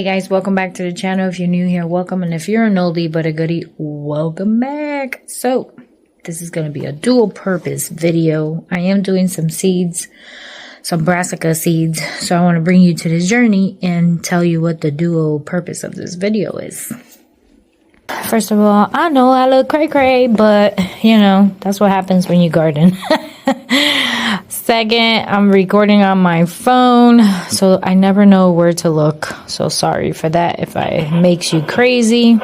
Hey guys, welcome back to the channel. If you're new here, welcome, and if you're an oldie but a goodie, welcome back. So this is going to be a dual purpose video. I am doing some seeds, some brassica seeds, so I want to bring you to this journey and tell you what the dual purpose of this video is. First of all, I know I look cray-cray, but you know, that's what happens when you garden. Second, I'm recording on my phone, so I never know where to look. So sorry for that if I makes you crazy.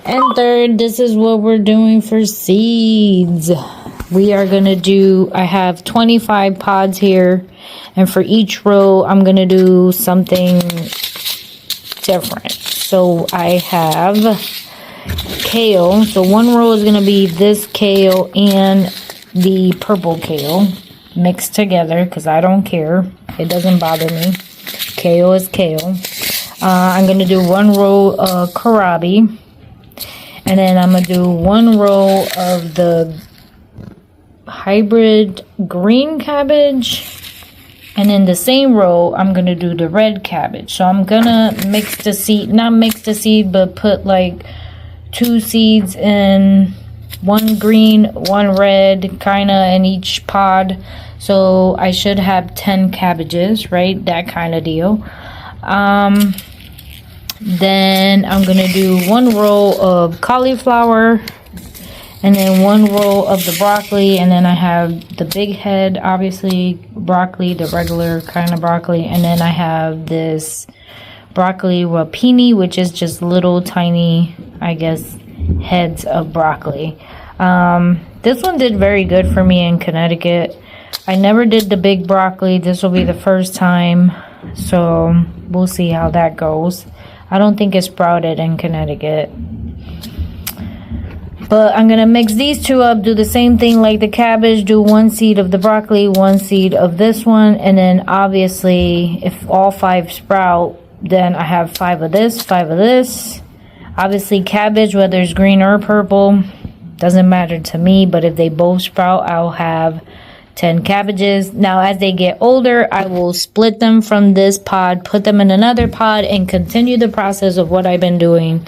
And third, this is what we're doing for seeds. We are going to do, I have 25 pods here, and for each row, I'm going to do something different. So I have kale. So one row is going to be this kale and the purple kale mixed together because I don't care. It doesn't bother me. Kale is kale. I'm going to do one row of kohlrabi. And then I'm going to do one row of the hybrid green cabbage. And in the same row, I'm going to do the red cabbage. So I'm going to mix the seed, not mix the seed, but put like 2 seeds in one green, one red, kind of in each pod. So I should have 10 cabbages, right? That kind of deal. Then I'm going to do one row of cauliflower. And then one row of the broccoli. And then I have the big head, obviously, broccoli, the regular kind of broccoli. And then I have this broccoli rapini, which is just little tiny, I guess, heads of broccoli. This one did very good for me in Connecticut. I never did the big broccoli. This will be the first time, so we'll see how that goes. I don't think it sprouted in Connecticut. But I'm going to mix these two up, do the same thing like the cabbage, do 1 seed of the broccoli, 1 seed of this one, and then obviously if all 5 sprout, then I have 5 of this, 5 of this. Obviously cabbage, whether it's green or purple, doesn't matter to me, but if they both sprout, I'll have 10 cabbages. Now as they get older, I will split them from this pod, put them in another pod, and continue the process of what I've been doing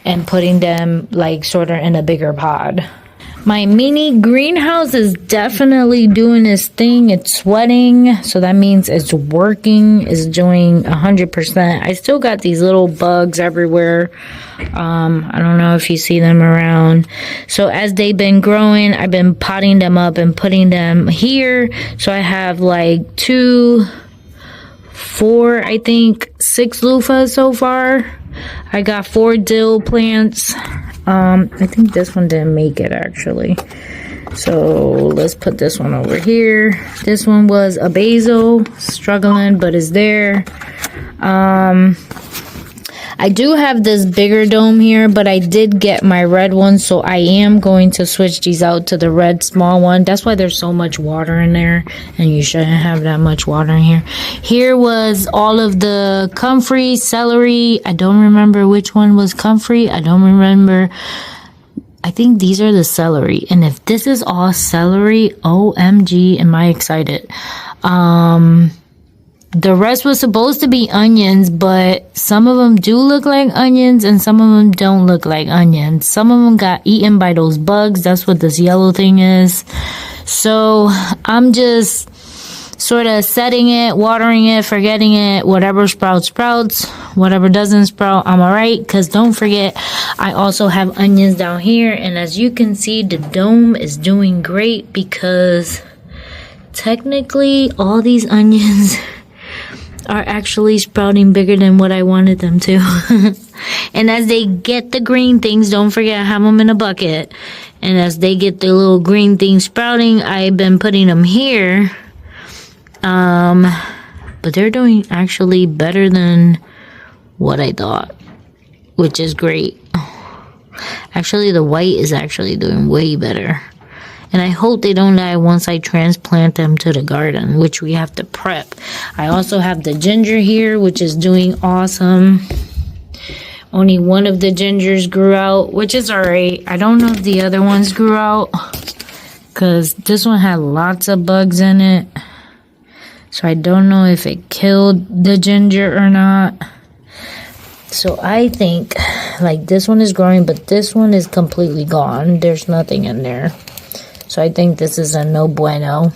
and putting them like sort of in a bigger pod. My mini greenhouse is definitely doing its thing. It's sweating, so that means it's working. It's doing 100%. I still got these little bugs everywhere. I don't know if you see them around. So as they've been growing, I've been potting them up and putting them here. So I have like 2, 4, I think 6 loofahs so far. I got 4 dill plants. I think this one didn't make it actually. So let's put this one over here. This one was a basil, struggling, but is there. I do have this bigger dome here, but I did get my red one, so I am going to switch these out to the red small one. That's why there's so much water in there, and you shouldn't have that much water in here. Here was all of the comfrey, celery. I don't remember which one was comfrey. I don't remember. I think these are the celery, and if this is all celery, OMG, am I excited. The rest was supposed to be onions, but some of them do look like onions and some of them don't look like onions. Some of them got eaten by those bugs. That's what this yellow thing is. So I'm just sort of setting it, watering it, forgetting it. Whatever sprouts, sprouts. Whatever doesn't sprout, I'm alright. Because don't forget, I also have onions down here. And as you can see, the dome is doing great because technically all these onions are actually sprouting bigger than what I wanted them to. And as they get the green things, don't forget I have them in a bucket. And as they get the little green things sprouting, I've been putting them here. But they're doing actually better than what I thought, which is great. Actually, the white is actually doing way better. And I hope they don't die once I transplant them to the garden, which we have to prep. I also have the ginger here, which is doing awesome. Only one of the gingers grew out, which is alright. I don't know if the other ones grew out, because this one had lots of bugs in it. So I don't know if it killed the ginger or not. So I think like this one is growing, but this one is completely gone. There's nothing in there. So I think this is a no bueno.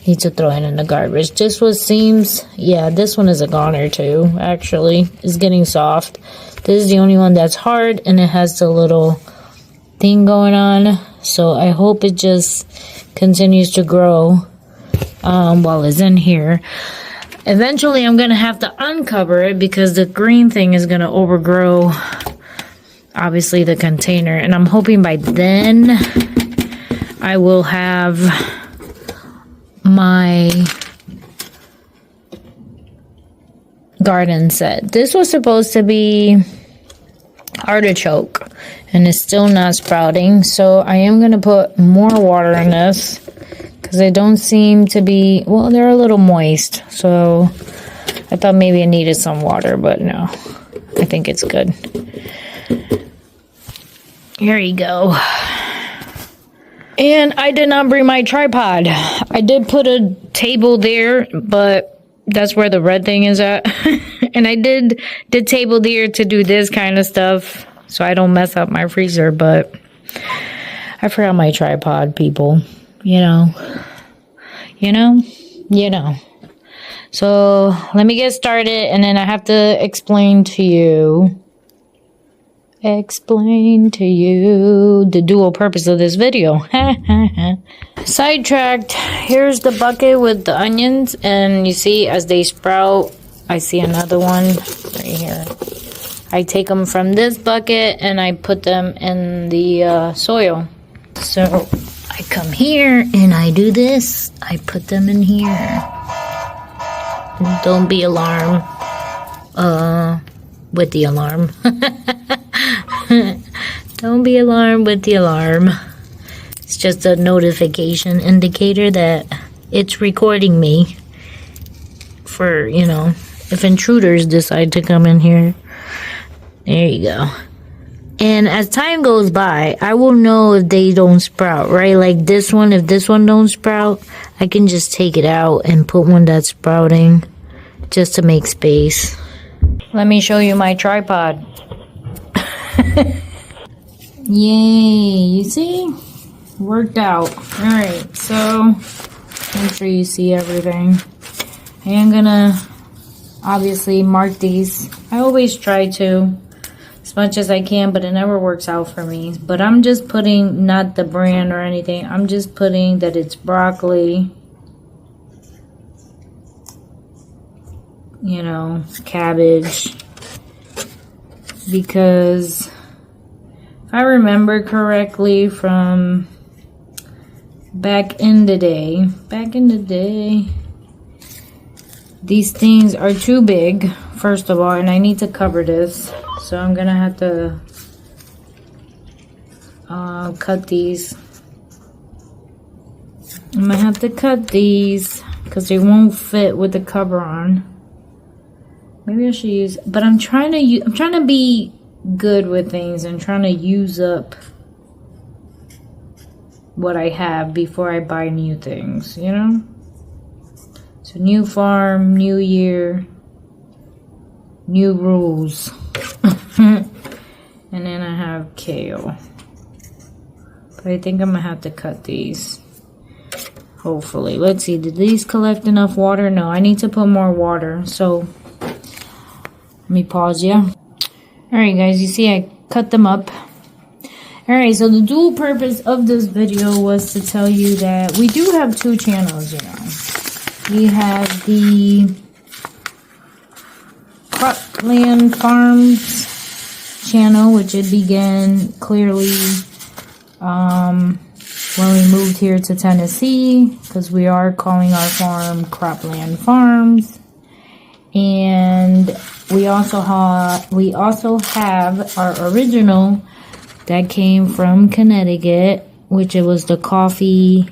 Need to throw it in the garbage. This one seems, yeah, this one is a goner too, actually. It's getting soft. This is the only one that's hard, and it has the little thing going on. So I hope it just continues to grow while it's in here. Eventually, I'm going to have to uncover it because the green thing is going to overgrow, obviously, the container. And I'm hoping by then I will have my garden set. This was supposed to be artichoke, and it's still not sprouting. So I am going to put more water in this. Because they don't seem to be, well, they're a little moist. So I thought maybe it needed some water, but no. I think it's good. Here you go. And I did not bring my tripod. I did put a table there, but that's where the red thing is at. And I did the table there to do this kind of stuff so I don't mess up my freezer, but I forgot my tripod, people. You know. So let me get started, and then I have to explain to you the dual purpose of this video. Sidetracked. Here's the bucket with the onions, and you see as they sprout, I see another one right here. I take them from this bucket and I put them in the soil. So I come here and I do this. I put them in here. Don't be alarmed. With the alarm. Don't be alarmed with the alarm. It's just a notification indicator that it's recording me. For, you know, if intruders decide to come in here. There you go. And as time goes by, I will know if they don't sprout, right? Like this one, if this one don't sprout, I can just take it out and put one that's sprouting just to make space. Let me show you my tripod. Yay, you see? Worked out. Alright, so make sure you see everything. I am gonna obviously mark these. I always try to. As much as I can, but it never works out for me. But I'm just putting, not the brand or anything, I'm just putting that it's broccoli, you know, cabbage, because if I remember correctly from back in the day, these things are too big, first of all, and I need to cover this. So I'm gonna have to cut these. I'm gonna have to cut these because they won't fit with the cover on. Maybe I should use, but I'm trying to be good with things and trying to use up what I have before I buy new things, you know? So new farm, new year, new rules. And then I have kale. But I think I'm gonna have to cut these. Hopefully. Let's see, did these collect enough water? No, I need to put more water. So let me pause you. Alright guys, you see I cut them up. Alright, so the dual purpose of this video was to tell you that we do have two channels, you know. We have the Cropland Farms channel, which it began clearly when we moved here to Tennessee, because we are calling our farm Cropland Farms. And we also have our original that came from Connecticut, which it was the Coffee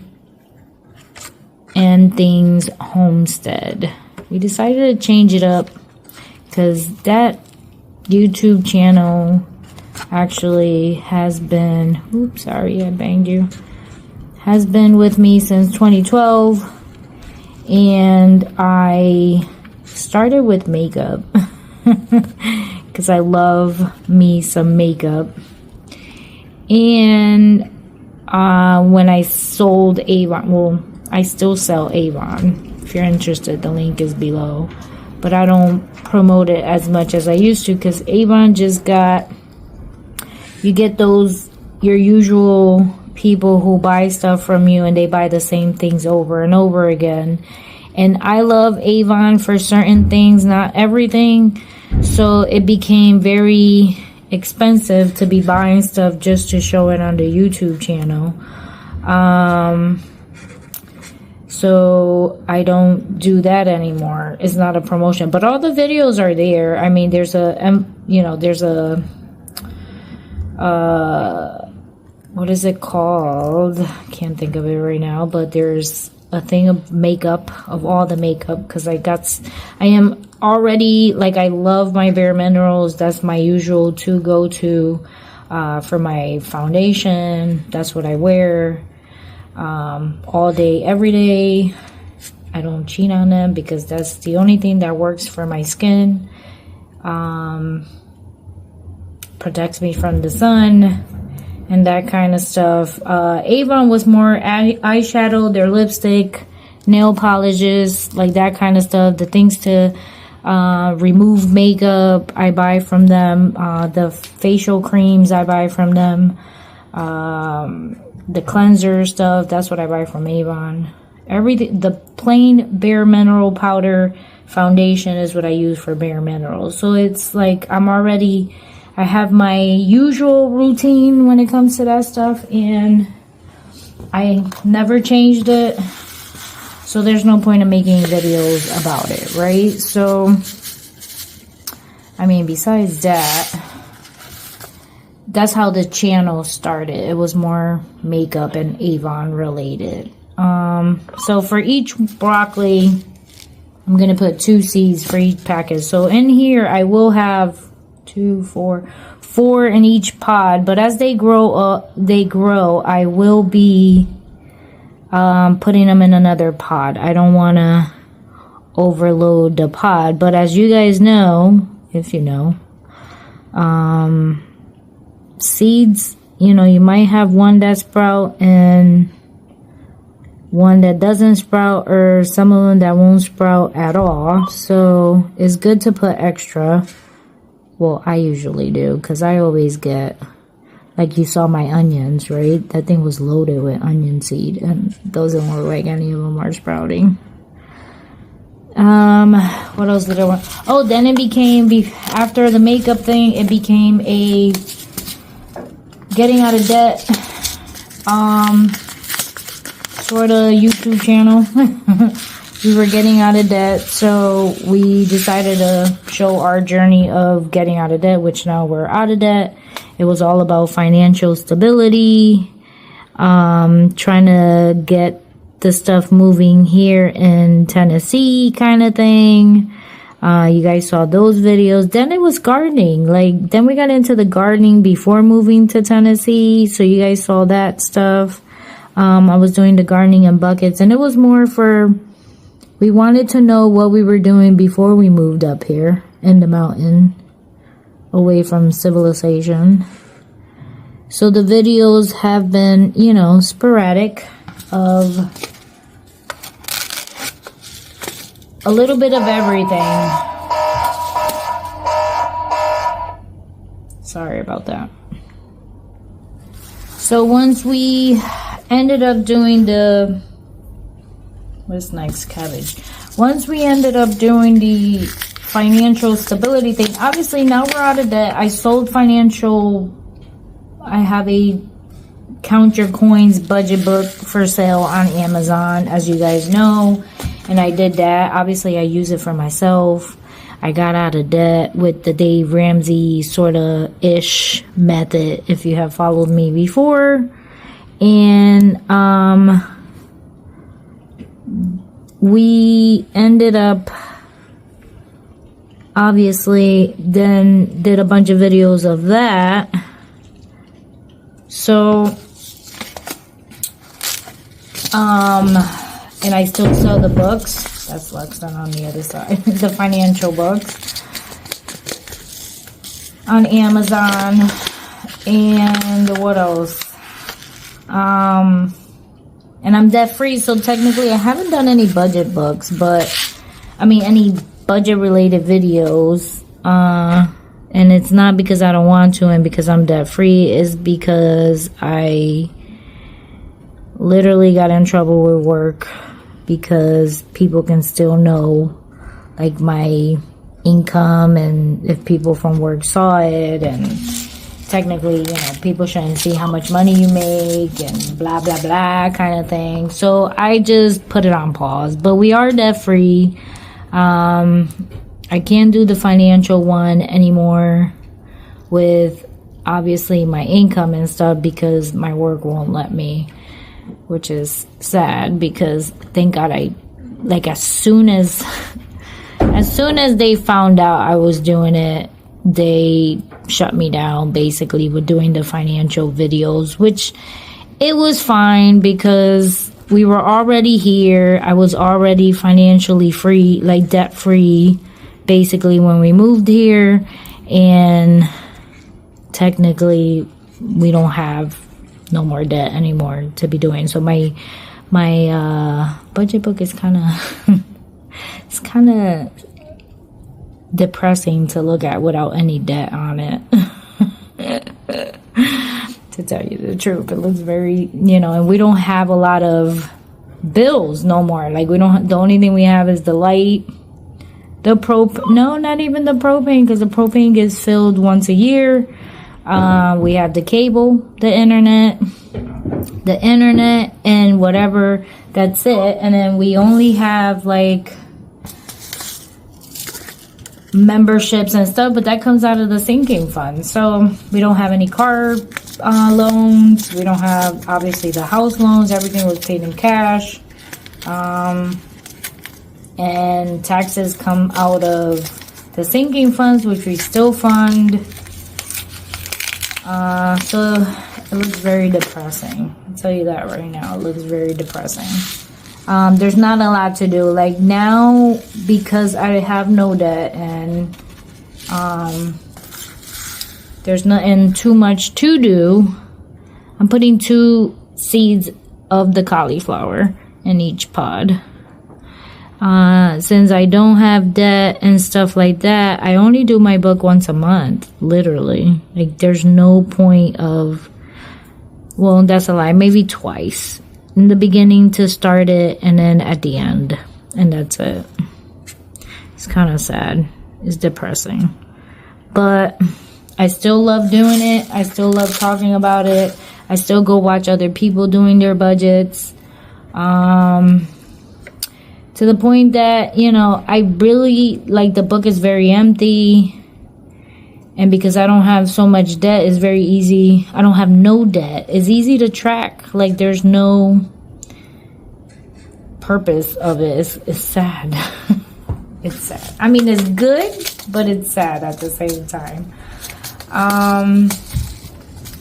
and Things Homestead. We decided to change it up because that YouTube channel actually has been, oops, sorry, I banged you, has been with me since 2012, and I started with makeup because because I love me some makeup. And when I sold Avon, well, I still sell Avon. If you're interested, the link is below. But I don't promote it as much as I used to, because Avon just got, you get those, your usual people who buy stuff from you and they buy the same things over and over again. And I love Avon for certain things, not everything. So it became very expensive to be buying stuff just to show it on the YouTube channel. So I don't do that anymore. It's not a promotion, but all the videos are there. I mean, there's a, you know, there's a, what is it called? I can't think of it right now, but there's a thing of makeup, of all the makeup, because I am already, like, I love my Bare Minerals. That's my usual go-to for my foundation. That's what I wear all day, every day. I don't cheat on them because that's the only thing that works for my skin. Protects me from the sun and that kind of stuff. Avon was more eyeshadow, their lipstick, nail polishes, like that kind of stuff. The things to remove makeup, I buy from them. The facial creams, I buy from them. The cleanser stuff, that's what I buy from Avon. Everything, the plain Bare Mineral powder foundation is what I use for Bare Minerals. So it's like I have my usual routine when it comes to that stuff, and I never changed it. So there's no point in making videos about it, right? So, I mean, besides that, that's how the channel started. It was more makeup and Avon related. So for each broccoli, I'm going to put 2 seeds for each package. So in here, I will have 4 in each pod. But as they grow, I will be putting them in another pod. I don't want to overload the pod. But as you guys know, if you know, seeds, you know, you might have one that sprout and one that doesn't sprout, or some of them that won't sprout at all. So it's good to put extra. Well, I usually do, because I always get, like you saw my onions, right? That thing was loaded with onion seed, and those don't look like any of them are sprouting. What else did I want? Oh, then it became, after the makeup thing, it became a getting out of debt sort of YouTube channel. We were getting out of debt, so we decided to show our journey of getting out of debt, which now we're out of debt. It was all about financial stability, trying to get the stuff moving here in Tennessee kind of thing. You guys saw those videos. Then it was gardening. Then we got into the gardening before moving to Tennessee. So you guys saw that stuff. I was doing the gardening in buckets, and it was more for, we wanted to know what we were doing before we moved up here in the mountain, away from civilization. So the videos have been, you know, sporadic of a little bit of everything. Sorry about that. So once we ended up doing the, what's next, cabbage. Once we ended up doing the financial stability thing, obviously now we're out of debt. I sold financial, I have a Count Your Coins budget book for sale on Amazon, as you guys know. And I did that. Obviously, I use it for myself. I got out of debt with the Dave Ramsey sort of ish method, if you have followed me before. And we ended up, obviously, then did a bunch of videos of that. So, and I still sell the books. That's Lexington on the other side. The financial books. on Amazon. And what else? And I'm debt free, so technically I haven't done any budget books, any budget related videos. And it's not because I don't want to and because I'm debt free, it's because I literally got in trouble with work because people can still know like my income, and if people from work saw it, and technically, people shouldn't see how much money you make and blah, blah, blah kind of thing. So I just put it on pause. But we are debt free. I can't do the financial one anymore with obviously my income and stuff because my work won't let me, which is sad because thank God as soon as they found out I was doing it, they shut me down basically with doing the financial videos, which it was fine because we were already here. I was already financially free, like debt free, basically when we moved here, and technically we don't have no more debt anymore to be doing. So my budget book is kind of it's kind of depressing to look at without any debt on it. To tell you the truth, it looks very, and we don't have a lot of bills no more. Like the only thing we have is the light, not even the propane, because the propane gets filled once a year. We have the cable, the internet and whatever, that's it. And then we only have like memberships and stuff, but that comes out of the sinking fund. So we don't have any car loans. We don't have, obviously, the house loans. Everything was paid in cash. And taxes come out of the sinking funds, which we still fund. So it looks very depressing. I'll tell you that right now. It looks very depressing. There's not a lot to do. Like now, because I have no debt and there's nothing too much to do, I'm putting 2 seeds of the cauliflower in each pod. Since I don't have debt and stuff like that, I only do my book once a month, literally. Like there's no point of, well, that's a lie, maybe twice. In the beginning to start it, and then at the end, and that's it. It's kind of sad. It's depressing, but I still love doing it. I still love talking about it. I still go watch other people doing their budgets, to the point that I really like the book is very empty. And because I don't have so much debt, it's very easy. I don't have no debt. It's easy to track. Like, there's no purpose of it. It's sad. It's sad. I mean, it's good, but it's sad at the same time.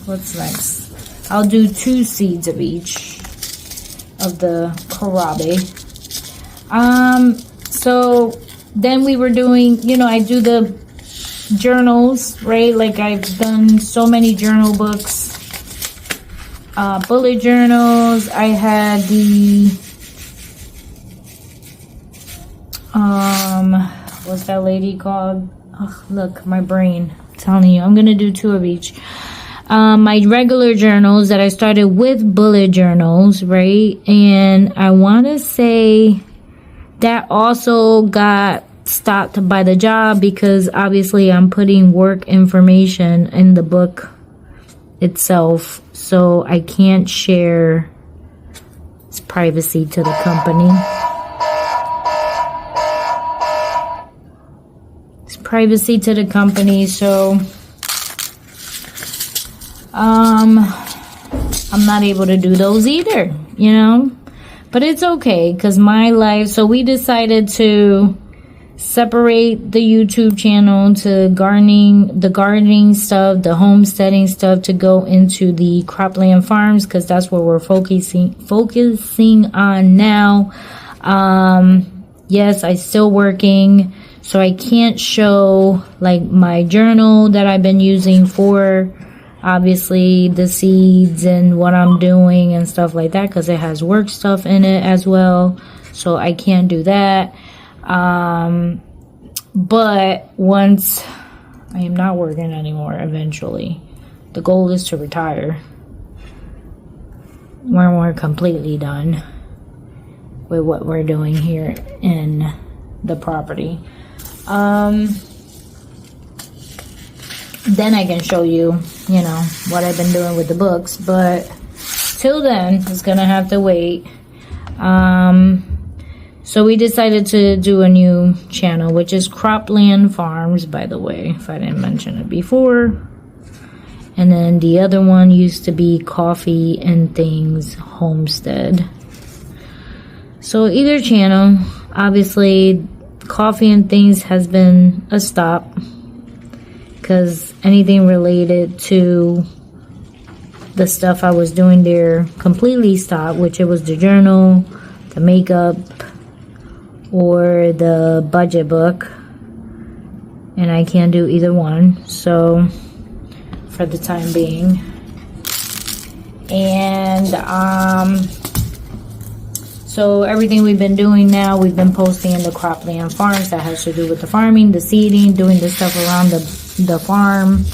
What's next? I'll do 2 seeds of each of the kohlrabi. So then we were doing, I do the journals, right? Like I've done so many journal books, bullet journals. I had the what's that lady called? Oh, look, my brain. I'm telling you, I'm gonna do 2 of each. My regular journals that I started with bullet journals, right? And I want to say that also got stopped by the job because obviously I'm putting work information in the book itself, so I can't share. It's privacy to the company. It's privacy to the company, so I'm not able to do those either, but it's okay because my life, so we decided to separate the YouTube channel to the gardening stuff, the homesteading stuff, to go into the cropland farms, because that's what we're focusing on now. Yes, I still working, So I can't show like my journal that I've been using for obviously the seeds and what I'm doing and stuff like that, because it has work stuff in it as well. So I can't do that. But once I am not working anymore, eventually, the goal is to retire when we're completely done with what we're doing here in the property. Then I can show you, you know, what I've been doing with the books. But till then, it's gonna have to wait. So we decided to do a new channel, which is Cropland Farms, by the way, if I didn't mention it before. And then the other one used to be Coffee and Things Homestead. So either channel, obviously Coffee and Things has been a stop, because anything related to the stuff I was doing there completely stopped, which it was the journal, the makeup, or the budget book, and I can't do either one, so for the time being. And so everything we've been doing now, we've been posting in the Cropland Farms. That has to do with the farming, the seeding, doing the stuff around the farm.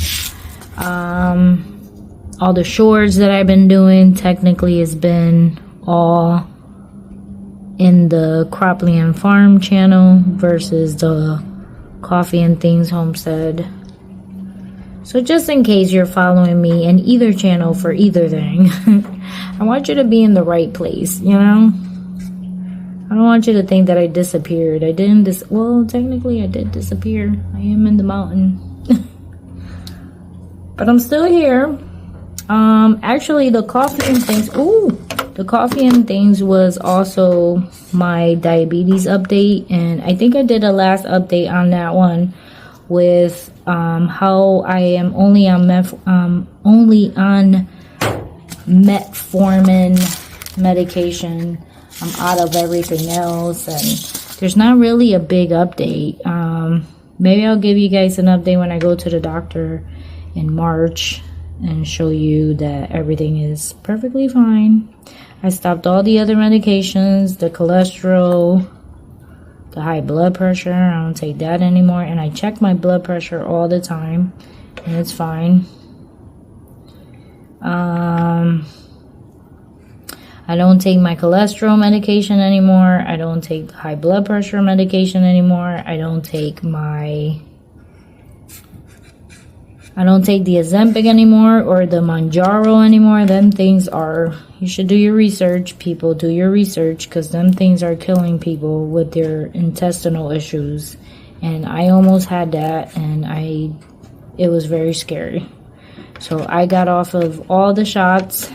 All the chores that I've been doing technically has been all in the Cropland Farm channel versus the Coffee and Things Homestead. So just in case you're following me in either channel for either thing, I want you to be in the right place, you know? I don't want you to think that I disappeared. I didn't well, technically I did disappear. I am in the mountain. But I'm still here. Actually, the Coffee and Things, the Coffee and Things was also my diabetes update, and I think I did a last update on that one with how I am only on metformin medication. I'm out of everything else, and there's not really a big update. Maybe I'll give you guys an update when I go to the doctor in March and show you that everything is perfectly fine. I stopped all the other medications, the cholesterol, the high blood pressure. I don't take that anymore, and I check my blood pressure all the time, and it's fine. I don't take my cholesterol medication anymore. I don't take high blood pressure medication anymore. I don't take the Ozempic anymore, or the Mounjaro anymore. Them things are, you should do your research, people. Do your research, because them things are killing people with their intestinal issues. And I almost had that, and it was very scary. So I got off of all the shots,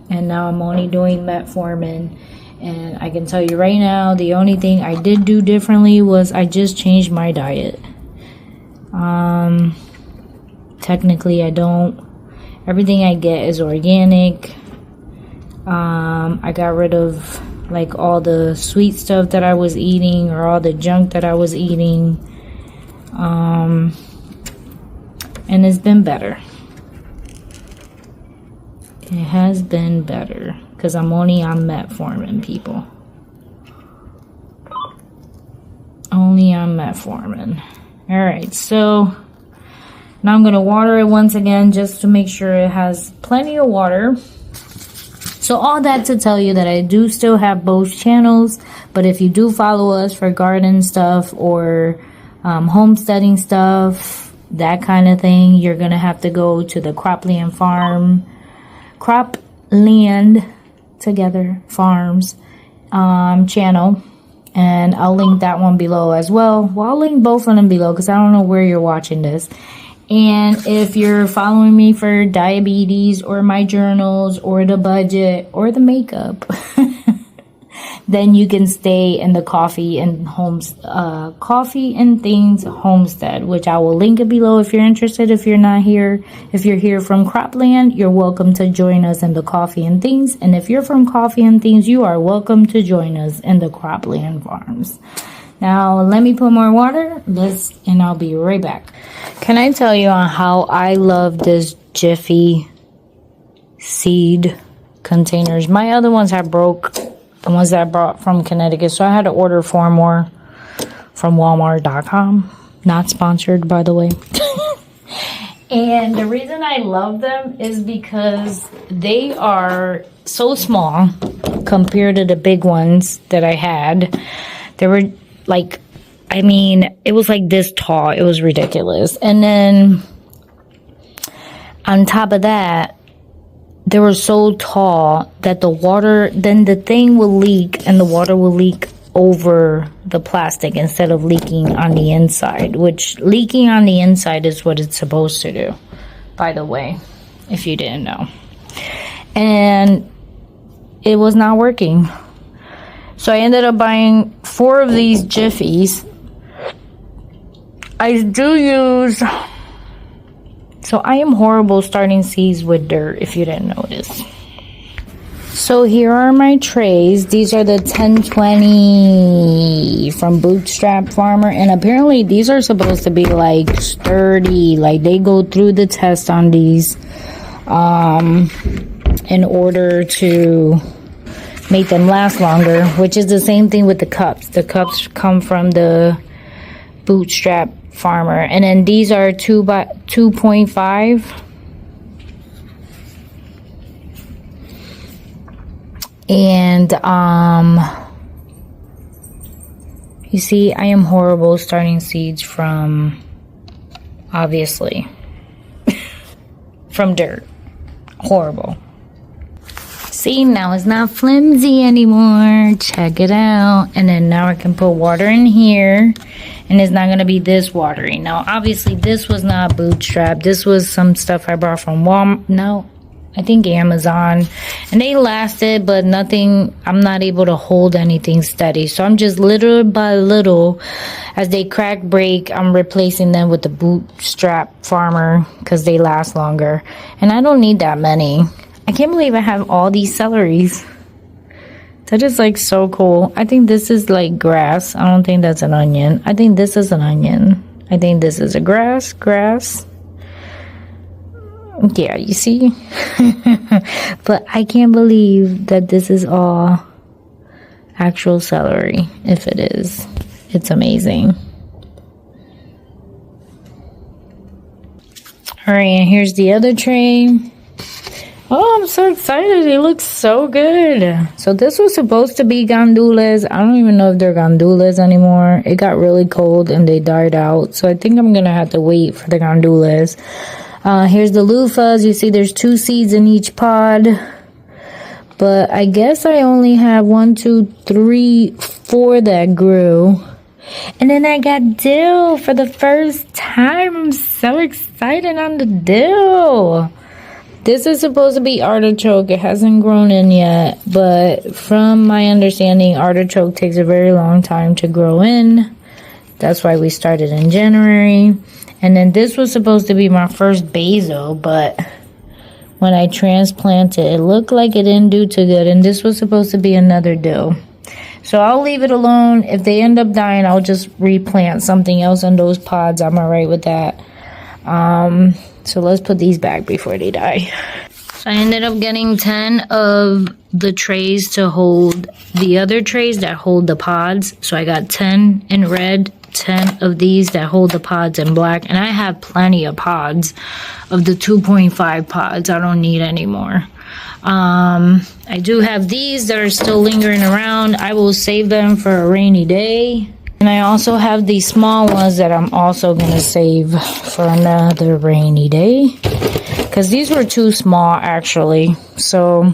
and now I'm only doing metformin. And I can tell you right now, the only thing I did do differently was I just changed my diet. Technically, everything I get is organic. I got rid of like all the sweet stuff that I was eating, or all the junk that I was eating. And it's been better. It has been better, because I'm only on metformin, people. Only on metformin. Alright, so now I'm going to water it once again, just to make sure it has plenty of water. So all that to tell you that I do still have both channels. But if you do follow us for garden stuff, or homesteading stuff, that kind of thing, you're going to have to go to the Cropland Together Farms channel. And I'll link that one below as well. Well, I'll link both of them below, because I don't know where you're watching this. And if you're following me for diabetes, or my journals, or the budget, or the makeup, then you can stay in the Coffee and Things Homestead, which I will link it below if you're interested. If you're not here, if you're here from Cropland, you're welcome to join us in the Coffee and Things. And if you're from Coffee and Things, you are welcome to join us in the Cropland Farms. Now let me put more water. And I'll be right back. Can I tell you on how I love this Jiffy seed containers? My other ones have broke, the ones that I brought from Connecticut, so I had to order 4 more from Walmart.com. Not sponsored, by the way. And the reason I love them is because they are so small compared to the big ones that I had. They were like, I mean, it was like this tall. It was ridiculous. And then on top of that, they were so tall that the water, then the thing will leak and the water will leak over the plastic instead of leaking on the inside, which leaking on the inside is what it's supposed to do, by the way, if you didn't know. And it was not working. So I ended up buying 4 of these Jiffies. I do use, so I am horrible starting seeds with dirt, if you didn't notice. So here are my trays. These are the 1020 from Bootstrap Farmer. And apparently these are supposed to be like sturdy. Like they go through the test on these in order to make them last longer. Which is the same thing with the cups. The cups come from the Bootstrap Farmer. And then these are 2.5. And you see, I am horrible starting seeds from, obviously, from dirt. Horrible. See, now it's not flimsy anymore. Check it out. And then now I can put water in here, and it's not gonna be this watery. Now obviously this was not Bootstrap. This was some stuff I brought from Walmart. No, I think Amazon, and they lasted, but nothing, I'm not able to hold anything steady. So I'm just little by little, as they crack, break, I'm replacing them with the Bootstrap Farmer because they last longer. And I don't need that many. I can't believe I have all these celeries. That is like so cool. I think this is like grass. I don't think that's an onion. I think this is an onion. I think this is a grass. Yeah, you see? But I can't believe that this is all actual celery. If it is, it's amazing. Alright, and here's the other tray. Oh, I'm so excited. It looks so good. So this was supposed to be gandules. I don't even know if they're gandules anymore. It got really cold and they died out. So I think I'm going to have to wait for the gandules. Here's the loofahs. You see there's 2 seeds in each pod. But I guess I only have 1, 2, 3, 4 that grew. And then I got dill for the first time. I'm so excited on the dill. This is supposed to be artichoke. It hasn't grown in yet. But from my understanding, artichoke takes a very long time to grow in. That's why we started in January. And then this was supposed to be my first basil, but when I transplanted, it looked like it didn't do too good. And this was supposed to be another dill. So I'll leave it alone. If they end up dying, I'll just replant something else in those pods. I'm alright with that. So let's put these back before they die. So I ended up getting 10 of the trays to hold the other trays that hold the pods. So I got 10 in red, 10 of these that hold the pods in black. And I have plenty of pods of the 2.5 pods. I don't need any more. I do have these that are still lingering around. I will save them for a rainy day. And I also have these small ones that I'm also going to save for another rainy day. Because these were too small, actually. So,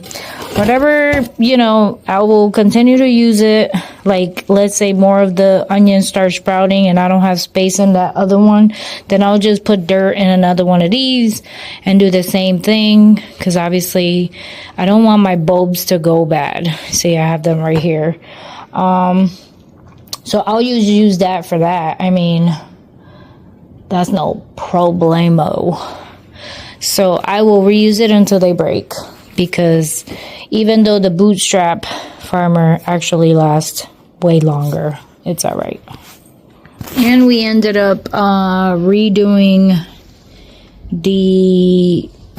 whatever, you know, I will continue to use it. Like, let's say more of the onions start sprouting and I don't have space in that other one. Then I'll just put dirt in another one of these and do the same thing. Because obviously, I don't want my bulbs to go bad. See, I have them right here. So I'll use that for that. I mean, that's no problemo. So I will reuse it until they break. Because even though the Bootstrap Farmer actually lasts way longer. It's all right. And we ended up redoing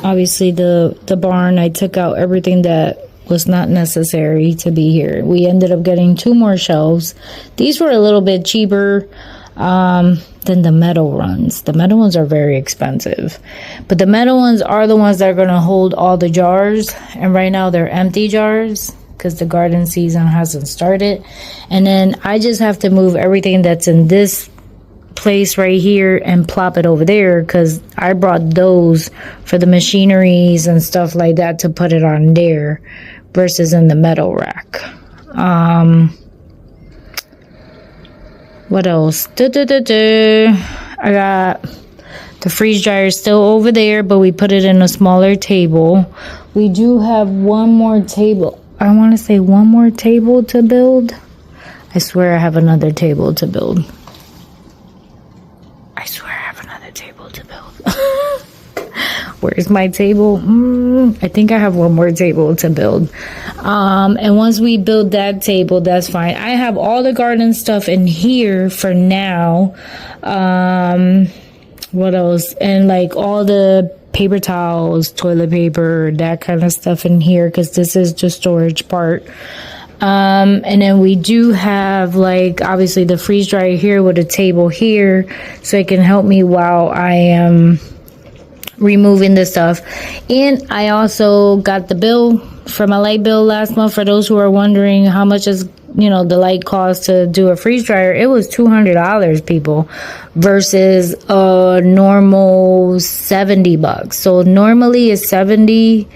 obviously the barn. I took out everything that was not necessary to be here. We ended up getting 2 more shelves. These were a little bit cheaper than the metal ones. The metal ones are very expensive, but the metal ones are the ones that are going to hold all the jars, and right now they're empty jars because the garden season hasn't started. And then I just have to move everything that's in this place right here and plop it over there, because I brought those for the machineries and stuff like that to put it on there versus in the metal rack. What else? I got the freeze dryer still over there, but we put it in a smaller table. We do have one more table. I want to say one more table to build. I swear I have another table to build. I swear I have another table to build. Where's my table? I think I have one more table to build. And once we build that table, that's fine. I have all the garden stuff in here for now. What else? And like all the paper towels, toilet paper, that kind of stuff in here, because this is the storage part. And then we do have, like, obviously the freeze dryer here with a table here, so it can help me while I am removing the stuff. And I also got the bill for my light bill last month. For those who are wondering how much is, you know, the light cost to do a freeze dryer, it was $200, people, versus a normal $70. So normally it's $70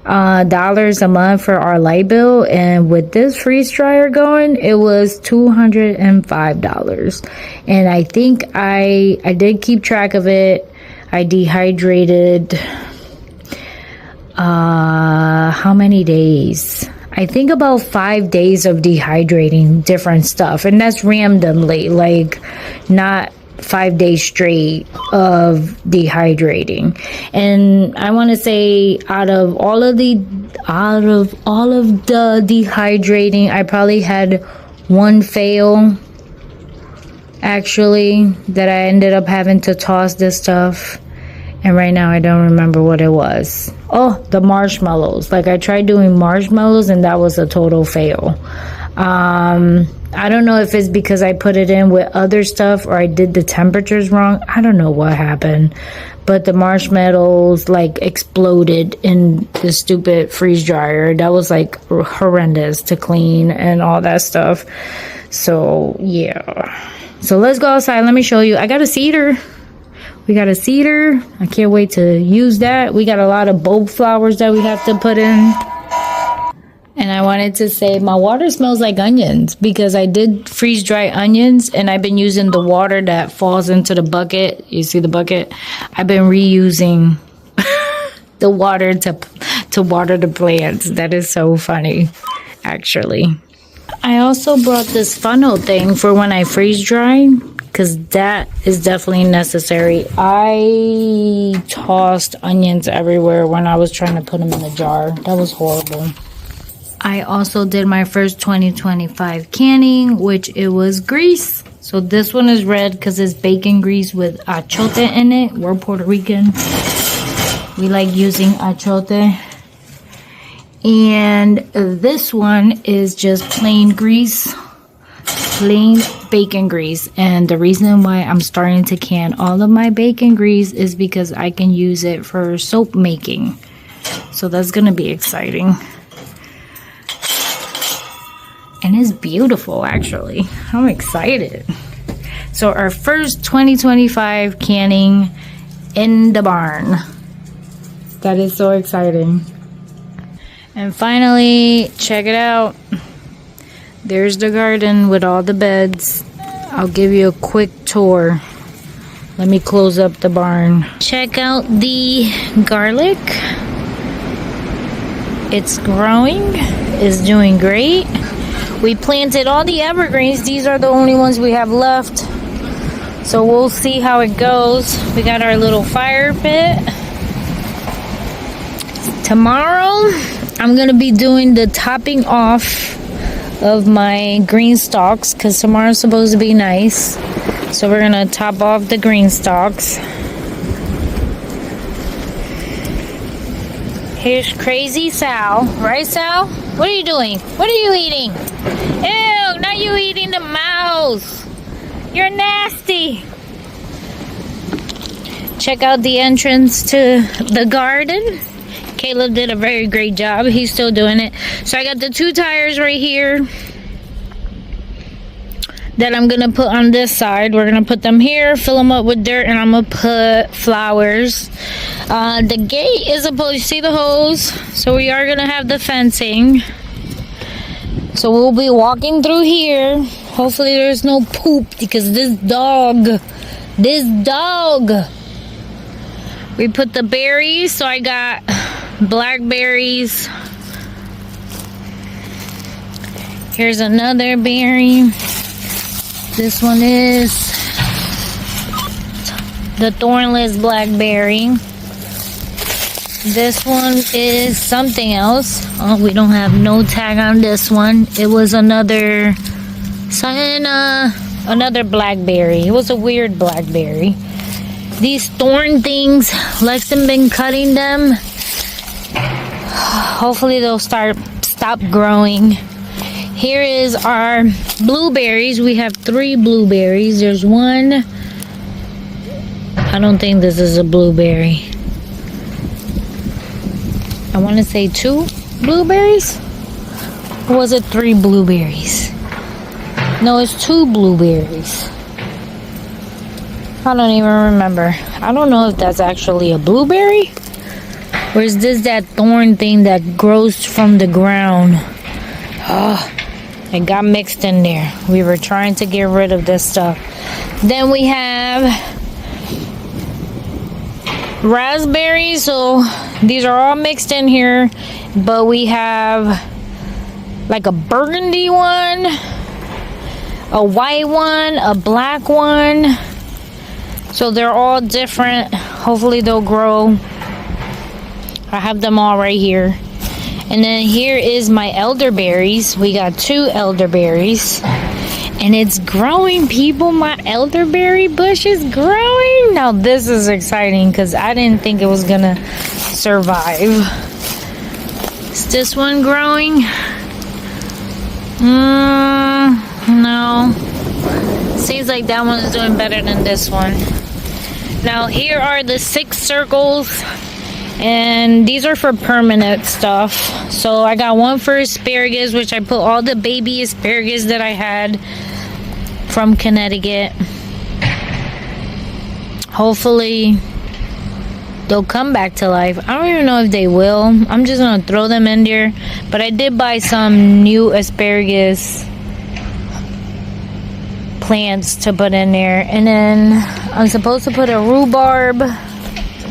a month for our light bill, and with this freeze dryer going, it was $205. And I think I did keep track of it. I dehydrated how many days? I think about 5 days of dehydrating different stuff, and that's randomly, like not 5 days straight of dehydrating. And I want to say out of all of the dehydrating, I probably had one fail, actually, that I ended up having to toss this stuff, and right now I don't remember what it was. Oh, the marshmallows. Like, I tried doing marshmallows and that was a total fail. I don't know if it's because I put it in with other stuff or I did the temperatures wrong. I don't know what happened, but the marshmallows like exploded in the stupid freeze dryer. That was like horrendous to clean and all that stuff. So yeah, so let's go outside. Let me show you. I got a cedar. We got a cedar. I can't wait to use that. We got a lot of bulb flowers that we have to put in. And I wanted to say my water smells like onions because I did freeze dry onions, and I've been using the water that falls into the bucket. You see the bucket? I've been reusing the water to water the plants. That is so funny, actually. I also brought this funnel thing for when I freeze dry, because that is definitely necessary. I tossed onions everywhere when I was trying to put them in a jar. That was horrible. I also did my first 2025 canning, which it was grease. So this one is red because it's bacon grease with achote in it. We're Puerto Rican. We like using achote. And this one is just plain grease. Plain bacon grease. And the reason why I'm starting to can all of my bacon grease is because I can use it for soap making. So that's going to be exciting. And it's beautiful, actually. I'm excited. So our first 2025 canning in the barn. That is so exciting. And finally, check it out. There's the garden with all the beds. I'll give you a quick tour. Let me close up the barn. Check out the garlic. It's growing. It's doing great. We planted all the evergreens. These are the only ones we have left. So we'll see how it goes. We got our little fire pit. Tomorrow, I'm going to be doing the topping off of my green stalks because tomorrow's supposed to be nice. So we're gonna top off the green stalks. Here's Crazy Sal. Right, Sal? What are you doing? What are you eating? Ew, now you eating the mouse. You're nasty. Check out the entrance to the garden. Caleb did a very great job. He's still doing it. So I got the 2 tires right here that I'm gonna put on this side. We're gonna put them here, fill them up with dirt, and I'm gonna put flowers. The gate is supposed to see the hose, so we are gonna have the fencing. So we'll be walking through here. Hopefully there's no poop because this dog. We put the berries, so I got blackberries. Here's another berry. This one is the thornless blackberry. This one is something else. Oh, we don't have no tag on this one. It was another blackberry. It was a weird blackberry. These thorn things, Lexon been cutting them. Hopefully they'll stop growing. Here is our blueberries. We have 3 blueberries. There's one. I don't think this is a blueberry. I want to say 2 blueberries. Or was it 3 blueberries? No, it's 2 blueberries. I don't even remember. I don't know if that's actually a blueberry. Or is this that thorn thing that grows from the ground? Oh, it got mixed in there. We were trying to get rid of this stuff. Then we have raspberries. So these are all mixed in here. But we have like a burgundy one, a white one, a black one. So they're all different. Hopefully they'll grow. I have them all right here. And then here is my elderberries. We got 2 elderberries. And it's growing, people. My elderberry bush is growing. Now this is exciting because I didn't think it was gonna survive. Is this one growing? No. Seems like that one is doing better than this one. Now here are the 6 circles. And these are for permanent stuff. So I got one for asparagus, which I put all the baby asparagus that I had from Connecticut. Hopefully they'll come back to life. I don't even know if they will. I'm just gonna throw them in there. But I did buy some new asparagus plants to put in there. And then I'm supposed to put a rhubarb.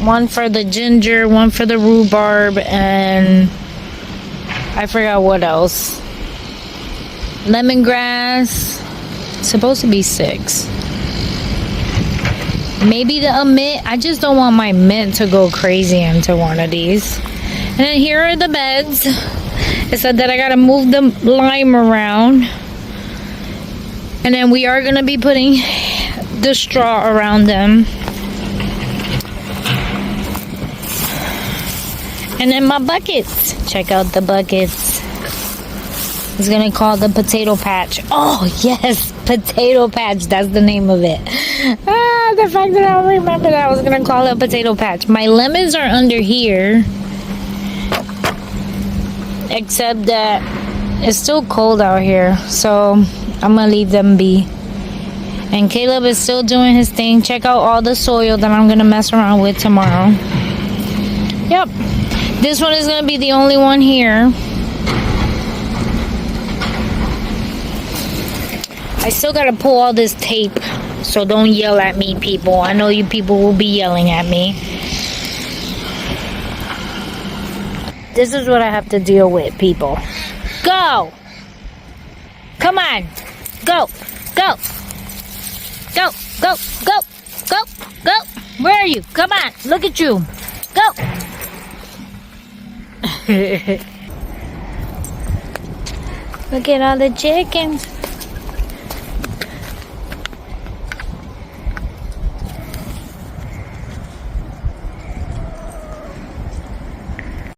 One for the ginger, one for the rhubarb, and I forgot what else. Lemongrass. It's supposed to be 6. Maybe the mint. I just don't want my mint to go crazy into one of these. And then here are the beds. It said that I gotta move the lime around. And then we are gonna be putting the straw around them. And then my buckets. Check out the buckets. It's gonna call the potato patch. Oh yes, potato patch. That's the name of it. The fact that I don't remember that I was gonna call it potato patch. My lemons are under here. Except that it's still cold out here. So I'm gonna leave them be. And Caleb is still doing his thing. Check out all the soil that I'm gonna mess around with tomorrow. Yep. This one is going to be the only one here. I still got to pull all this tape, so don't yell at me, people. I know you people will be yelling at me. This is what I have to deal with, people. Go! Come on! Go! Go! Go! Go! Go! Go! Go! Where are you? Come on! Look at you! Go! Look at all the chickens.